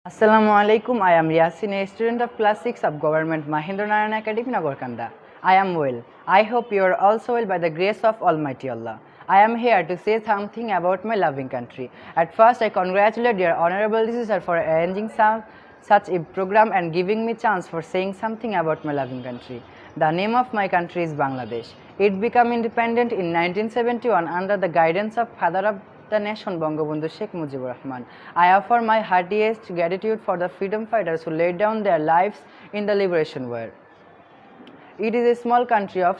Assalamu alaikum. I am Yasin, a student of class 6 of Government Mahendra Narayan Academy, Nagarkanda. I am well. I hope you are also well by the grace of Almighty Allah. I am here to say something about my loving country. At first, I congratulate your honorable decision for arranging such a program and giving me chance for saying something about my loving country. The name of my country is Bangladesh. It became independent in 1971 under the guidance of Father of the nation Bangabandhu Sheikh Mujibur Rahman. I offer my heartiest gratitude for the freedom fighters who laid down their lives in the liberation war. It is a small country of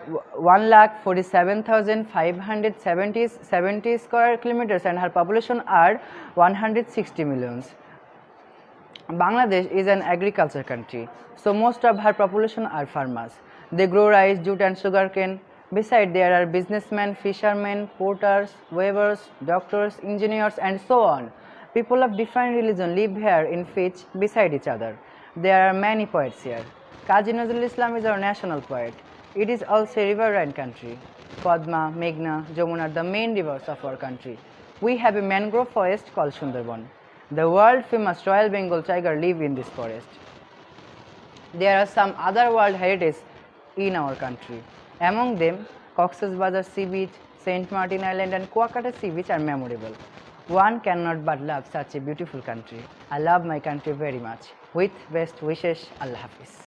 1,47,570 square kilometers and her population are 160 millions. Bangladesh is an agriculture country, so most of her population are farmers. They grow rice, jute and sugarcane. Besides, there are businessmen, fishermen, porters, weavers, doctors, engineers and so on. People of different religion live here in peace beside each other. There are many poets here. Kazi Nazrul Islam is our national poet. It is also a riverine country. Padma, Meghna, Jamuna are the main rivers of our country. We have a mangrove forest called Sundarban. The world famous Royal Bengal tiger live in this forest. There are some other world heritage in our country. Among them, Cox's Bazar Sea Beach, Saint Martin Island and Kuakata Sea Beach are memorable. One cannot but love such a beautiful country. I love my country very much. With best wishes, Allah Hafiz.